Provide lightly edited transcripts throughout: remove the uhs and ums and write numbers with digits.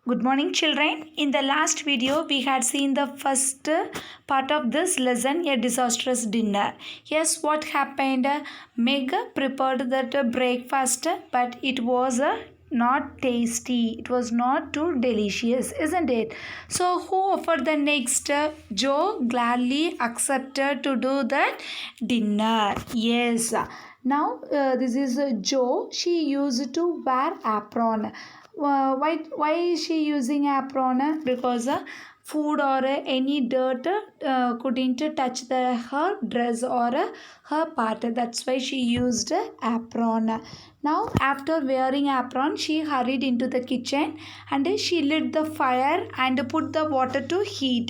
Good morning, children. In the last video, we had seen the first part of this lesson, a disastrous dinner. Yes, what happened? Meg prepared that breakfast, but it was not tasty. It was not too delicious, isn't it? So, who offered the next? Joe gladly accepted to do that dinner. Yes. Now, this is Joe. She used to wear apron. Why is she using apron? Because food or any dirt couldn't touch her dress or her part. That's why she used apron. Now after wearing apron, she hurried into the kitchen and she lit the fire and put the water to heat.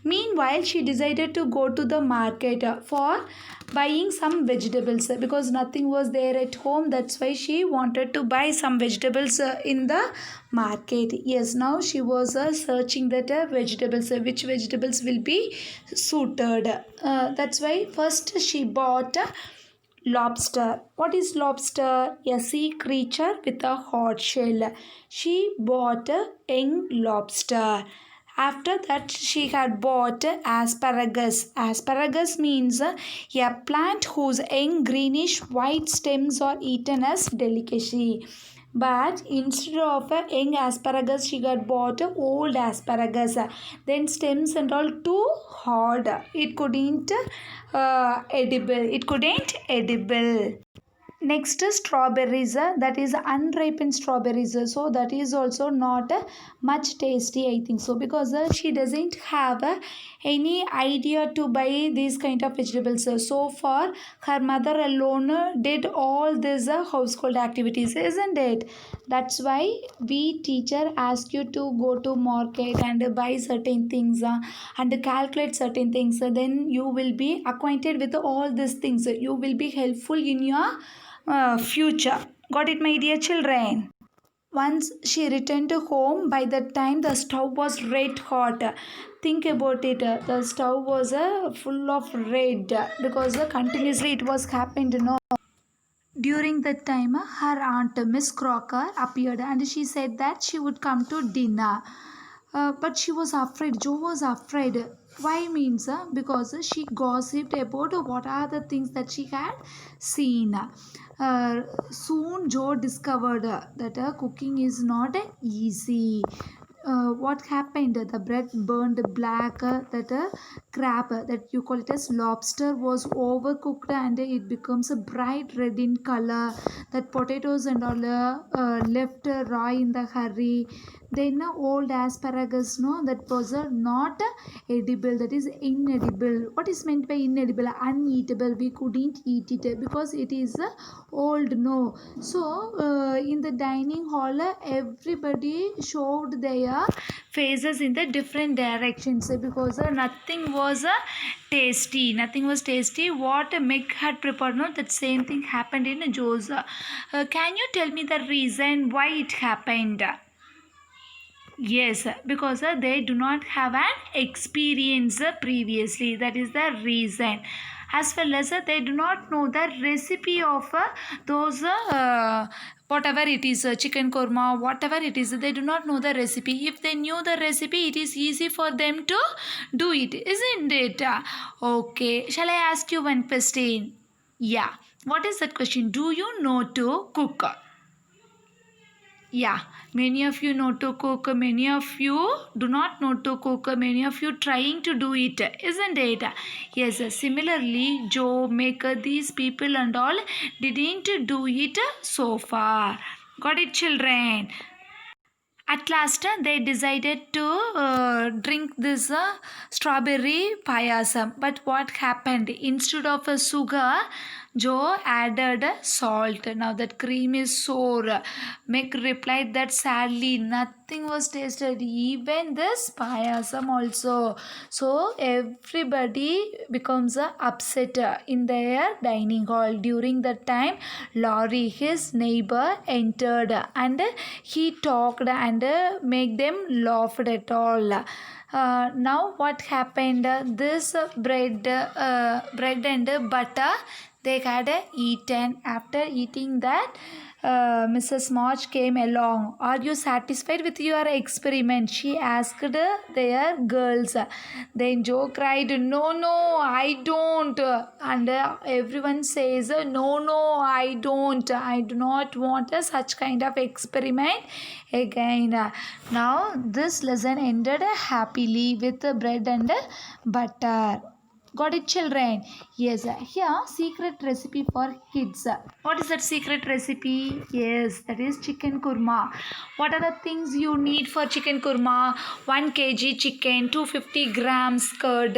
Meanwhile, she decided to go to the market for buying some vegetables because nothing was there at home. That's why she wanted to buy some vegetables in the market. Yes, now she was searching that vegetables, which vegetables will be suited. That's why first she bought lobster. What is lobster? A sea creature with a hard shell. She bought a young lobster. After that, she had bought asparagus. Asparagus means a plant whose young greenish white stems are eaten as delicacy. But instead of a young asparagus, she got bought old asparagus. Then stems and all too hard. It couldn't edible. It couldn't edible. Next strawberries, that is unripened strawberries, so that is also not much tasty, I think so, because she doesn't have any idea to buy these kind of vegetables. So far her mother alone did all these household activities, isn't it? That's why we teacher ask you to go to market and buy certain things and calculate certain things. Then you will be acquainted with all these things. You will be helpful in your future. Got it, my dear children? Once she returned home, by that time the stove was red hot. Think about it. The stove was full of red because continuously it was happened. No. During that time, her aunt Miss Crocker appeared and she said that she would come to dinner. But she was afraid. Joe was afraid. Why means because she gossiped about what are the things that she had seen. Soon Joe discovered that cooking is not easy. What happened? The bread burned black. That crab that you call it as lobster was overcooked and it becomes a bright red in color. That potatoes and all left raw in the hurry. Then old asparagus, no, that was not edible, that is inedible. What is meant by inedible? Uneatable. We couldn't eat it because it is old, no. So in the dining hall, everybody showed their faces in the different directions because nothing was tasty. Nothing was tasty. What Meg had prepared, no, that same thing happened in Joe's. Can you tell me the reason why it happened? Yes, because they do not have an experience previously. That is the reason. As well as they do not know the recipe of those whatever it is, chicken korma, whatever it is, they do not know the recipe. If they knew the recipe, it is easy for them to do it, isn't it? Okay, shall I ask you one question? Yeah. What is that question? Do you know to cook? Yeah, many of you know to cook, many of you do not know to cook, many of you trying to do it, isn't it? Yes, similarly, Joe, Maker, these people and all didn't do it so far. Got it, children? At last, they decided to drink this strawberry payasam. But what happened? Instead of sugar, Joe added salt. Now that cream is sour. Meg replied that sadly nothing was tasted, even this payasam also. So everybody becomes upset in their dining hall. During that time, Laurie, his neighbor, entered and he talked and made them laugh at all. Now what happened? This bread and butter they had eaten. After eating that, Mrs. March came along. Are you satisfied with your experiment? She asked their girls. Then Joe cried, no, no, I don't. And everyone says, no, no, I don't. I do not want such kind of experiment again. Now, this lesson ended happily with bread and butter. Got it, children? Yes. Here, secret recipe for kids. What is that secret recipe? Yes, that is chicken kurma. What are the things you need for chicken kurma? 1 kg chicken, 250 grams curd,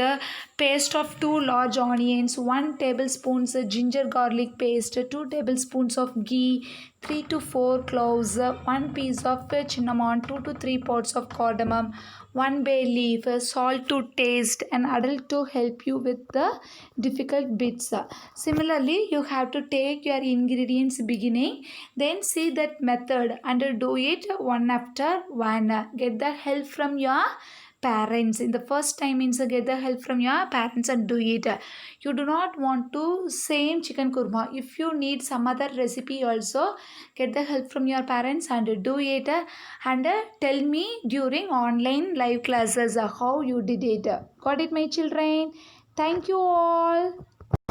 paste of 2 large onions, 1 tablespoon ginger garlic paste, 2 tablespoons of ghee, 3 to 4 cloves, 1 piece of cinnamon, 2 to 3 pods of cardamom, 1 bay leaf, salt to taste, an adult to help you with the difficult bits. Similarly, you have to take your ingredients beginning, then see that method and do it one after one. Get the help from your parents. In the first time means get the help from your parents and do it. You do not want to same chicken kurma. If you need some other recipe also, get the help from your parents and do it, and tell me during online live classes how you did it. Got it, my children? Thank you all.